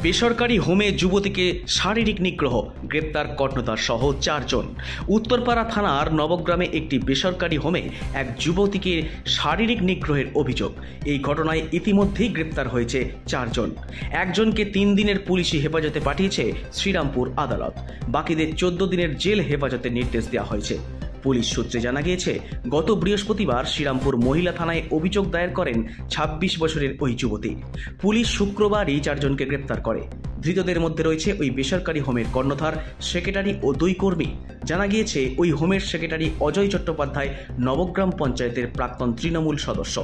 বেসরকারি হোমে যুবতীকে শারীরিক নিগ্রহ, গ্রেপ্তার কর্ণধার সহ 4 জন। উত্তরপাড়া থানার নবগ্রামে একটি বেসরকারি হোমে এক যুবতীকে শারীরিক নিগ্রহের অভিযোগ। এই ঘটনায় ইতিমধ্যেই গ্রেপ্তার হয়েছে 4 জন। একজনকে 3 দিনের পুলিশি হেফাজতে পাঠিয়েছে শ্রীরামপুর আদালত। বাকিদের 14 দিনের জেল হেফাজতে নির্দেশ দেওয়া হয়েছে। পুলিশ সূত্রে জানা গিয়েছে, গত বৃহস্পতিবার শ্রীরামপুর মহিলা থানায় অভিযোগ দায়ের করেন 26 বছরের ওই যুবতী। পুলিশ শুক্রবারই 4 জনকে গ্রেপ্তার করে। ধৃতদের মধ্যে রয়েছে ওই বেসরকারি হোমের কর্ণধার, সেক্রেটারি ও 2 কর্মী। জানা গিয়েছে, ওই হোমের সেক্রেটারি অজয় চট্টোপাধ্যায় নবগ্রাম পঞ্চায়েতের প্রাক্তন তৃণমূল সদস্য।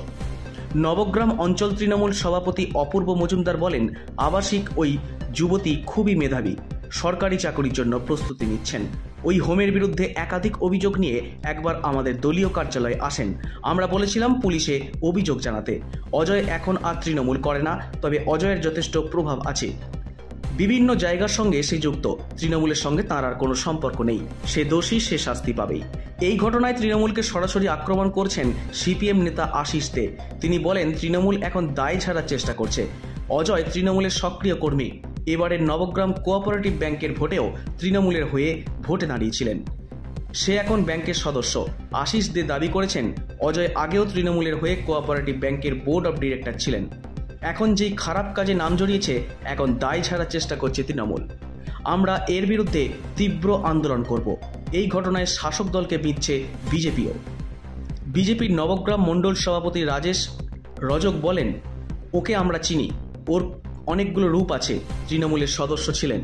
নবগ্রাম অঞ্চল তৃণমূল সভাপতি অপূর্ব মজুমদার বলেন, আবাসিক ওই যুবতী খুবই মেধাবী, সরকারি চাকরির জন্য প্রস্তুতি নিচ্ছেন। ওই হোমের বিরুদ্ধে একাধিক অভিযোগ নিয়ে একবার আমাদের দলীয় কার্যালয়ে আসেন। আমরা বলেছিলাম পুলিশে অভিযোগ জানাতে। অজয় এখন আর তৃণমূল করে না, তবে অজয়ের যথেষ্ট প্রভাব আছে। বিভিন্ন জায়গার সঙ্গে সে যুক্ত, তৃণমূলের সঙ্গে তার আর কোনো সম্পর্ক নেই। সে দোষী, সে শাস্তি পাবেই। এই ঘটনায় তৃণমূলকে সরাসরি আক্রমণ করছেন সিপিএম নেতা আশিস দে। তিনি বলেন, তৃণমূল এখন দায় ছাড়ার চেষ্টা করছে। অজয় তৃণমূলের সক্রিয় কর্মী। এবারের নবগ্রাম কোঅপারেটিভ ব্যাংকের ভোটেও তৃণমূলের হয়ে ভোটে দাঁড়িয়েছিলেন। সে এখন ব্যাংকের সদস্য। আশিস দে দাবি করেছেন, অজয় আগেও তৃণমূলের হয়ে কোঅপারেটিভ ব্যাংকের বোর্ড অব ডিরেক্টর ছিলেন। এখন যেই খারাপ কাজে নাম জড়িয়েছে, এখন দায় ছাড়ার চেষ্টা করছে তৃণমূল। আমরা এর বিরুদ্ধে তীব্র আন্দোলন করব। এই ঘটনায় শাসক দলকে বিঁধছে বিজেপিও। বিজেপির নবগ্রাম মণ্ডল সভাপতি রাজেশ রজক বলেন, ওকে আমরা চিনি, ওর অনেকগুলো রূপ আছে। তৃণমূলের সদস্য ছিলেন।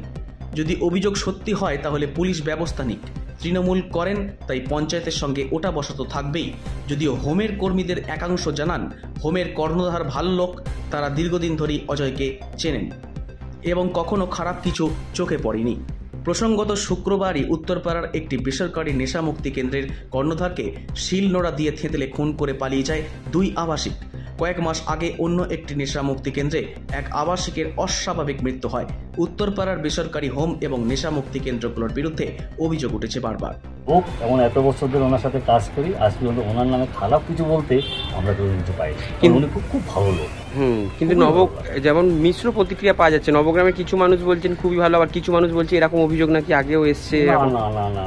যদি অভিযোগ সত্যি হয় তাহলে পুলিশ ব্যবস্থা নিক। তৃণমূল করেন, তাই পঞ্চায়েতের সঙ্গে ওটা বসাতো থাকবেই। যদিও হোমের কর্মীদের একাংশ জানান, হোমের কর্ণধার ভালো লোক, তারা দীর্ঘদিন ধরেই অজয়কে চেনেন এবং কখনো খারাপ কিছু চোখে পড়েনি। প্রসঙ্গত, শুক্রবারই উত্তরপাড়ার একটি বেসরকারি নেশামুক্তি কেন্দ্রের কর্ণধারকে শিলনোড়া দিয়ে থেঁতলে খুন করে পালিয়ে যায় 2 আবাসিক। কয়েক মাস আগে অন্য একটি নেশামুক্তি কেন্দ্রে এক আবাসিকের অস্বাভাবিক মৃত্যু হয়। উত্তরপাড়ার বেসরকারি হোম এবং নেশামুক্তি কেন্দ্রগুলোর বিরুদ্ধে অভিযোগ উঠেছে বারবার। এমন এত বছর ধরে ওনার সাথে কাজ করি, আজ পর্যন্ত ওনার নামে খারাপ কিছু বলতে আমরা কেউ কিছু পাই। উনি খুব ভালো লোক। কিন্তু যেমন মিশ্র প্রতিক্রিয়া পাওয়া যাচ্ছে। নবগ্রামে কিছু মানুষ বলছেন খুবই ভালো, আবার কিছু মানুষ বলছে এরকম অভিযোগ নাকি আগেও এসছে।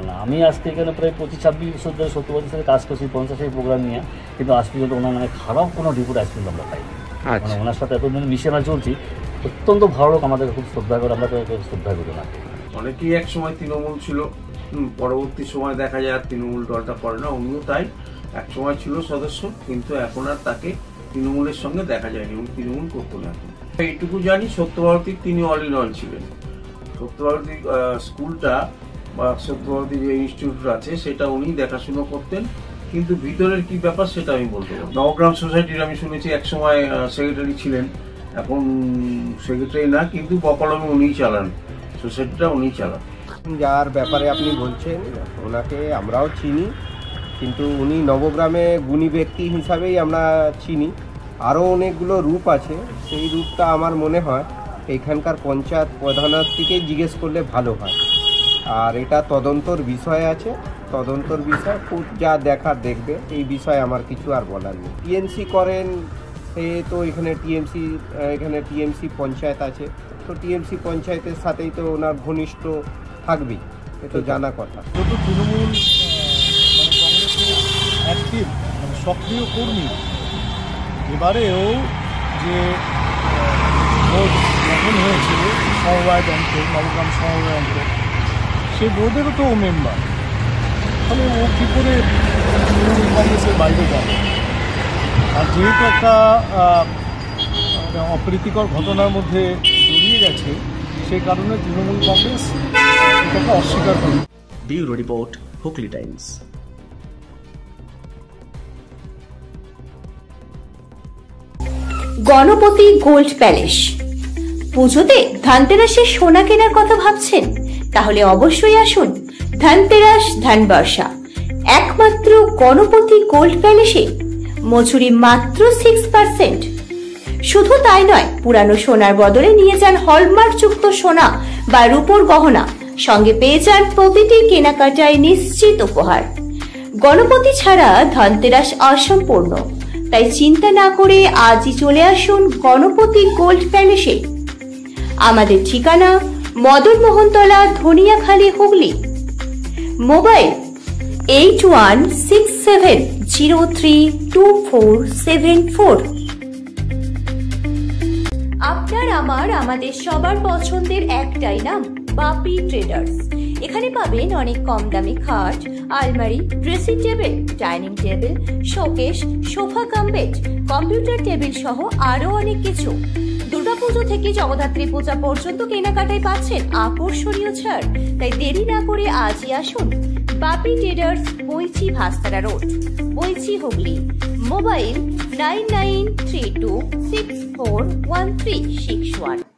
না, আমি আজকে এখানে প্রায় 25-26 বছর ধরে 70 বছর ধরে কাজ করছি 50 প্রোগ্রাম নিয়ে, কিন্তু আজ পর্যন্ত ওনার নামে খারাপ কোনো রিপোর্ট আজ পর্যন্ত আমরা পাই। মানে ওনার সাথে এতদিন মিশে আমরা চলছি, অত্যন্ত ভালো লোক, আমাদের খুব শ্রদ্ধা করে, আমরা শ্রদ্ধা করি না। অনেকেই এক সময় তৃণমূল ছিল, পরবর্তী সময় দেখা যায় আর তৃণমূল দলটা করে না। উনিও তাই এক সময় ছিল সদস্য, কিন্তু এখন আর তাকে তৃণমূলের সঙ্গে দেখা যায়নি, উনি তৃণমূল করতো না। এইটুকু জানি, সত্যভারতীর তিনি অল ইন অল ছিলেন। সত্যভারতী স্কুলটা বা সত্যভারতী যে ইনস্টিটিউট আছে সেটা উনি দেখাশুনো করতেন, কিন্তু ভিতরের কি ব্যাপার সেটা আমি বলতে পারবো। নবগ্রাম সোসাইটির আমি শুনেছি এক সময় সেক্রেটারি ছিলেন, এখন সেক্রেটারি না, কিন্তু বকলমে উনিই চালান, সোসাইটিটা উনিই চালান। যার ব্যাপারে আপনি বলছেন ওনাকে আমরাও চিনি, কিন্তু উনি নবগ্রামে গুণী ব্যক্তি হিসাবেই আমরা চিনি। আরও অনেকগুলো রূপ আছে, সেই রূপটা আমার মনে হয় এখানকার পঞ্চায়েত প্রধানের থেকেই জিজ্ঞেস করলে ভালো হয়। আর এটা তদন্তর বিষয় আছে, তদন্তর বিষয় খুব যা দেখার দেখবে, এই বিষয়ে আমার কিছু আর বলার নেই। টিএমসি করেন, সে তো এখানে টিএমসি পঞ্চায়েত আছে, তো টিএমসি পঞ্চায়েতের সাথেই তো ওনার ঘনিষ্ঠ থাকবেই, এটা জানা কথা। যত তৃণমূল কংগ্রেসের অ্যাক্টিভ সক্রিয় কর্মী, এবারেও যে বোর্ড গঠন হয়েছে সমবায় ব্যাংকের, নবগ্রাম সমবায় ব্যাংকের, সেই বোর্ডেরও তো ও মেম্বার, তাহলে ও কী করে তৃণমূল কংগ্রেসের বাইরে যাবে? আর যেহেতু একটা অপ্রীতিকর ঘটনার মধ্যে জড়িয়ে গেছে, সেই কারণে তৃণমূল কংগ্রেস এটাকে অস্বীকার করে। Bureau report, Hooghly Times. Ganapati Gold Palace. পুজোতে ধানতেরাসের সোনা কেনার কথা ভাবছেন? তাহলে অবশ্যই আসুন ধানতেরাস ধানবর্ষা। একমাত্র গণপতি গোল্ড প্যালেসে মজুরি মাত্র 6%। শুধু তাই নয়, পুরানো সোনার বদলে নিয়ে যান হলমার্কযুক্ত সোনা বা রূপোর গহনা, সঙ্গে পেয়ে যান প্রতিটি কেনাকাটায় নিশ্চিত উপহার। গণপতি ছাড়া ধনতেরাস অসম্পূর্ণ, তাই চিন্তা না করে আজই চলে আসুন গণপতি গোল্ড প্যালেসে। আমাদের ঠিকানা মদন মোহনতলা, ধনিয়াখালী, হুগলি। মোবাইল 8167032474। আপনার আমাদের সবার পছন্দের একটাই নাম, বাপি ট্রেডার্স। এখানে পাবেন অনেক কম দামি খাট, আলমারি, dressing table, dining table, showcase, sofa cum bed, computer table সহ আরো অনেক কিছু। দুর্গাপুজো থেকে জগদ্ধাত্রী পূজা পর্যন্ত কেনাকাটায় পাচ্ছেন আকর্ষণীয় ছাড়। তাই দেরি না করে আজই আসুন বাপি traders, Boinchi, ভাস্তারা road, Boinchi, Hooghly. Mobile 9932641361।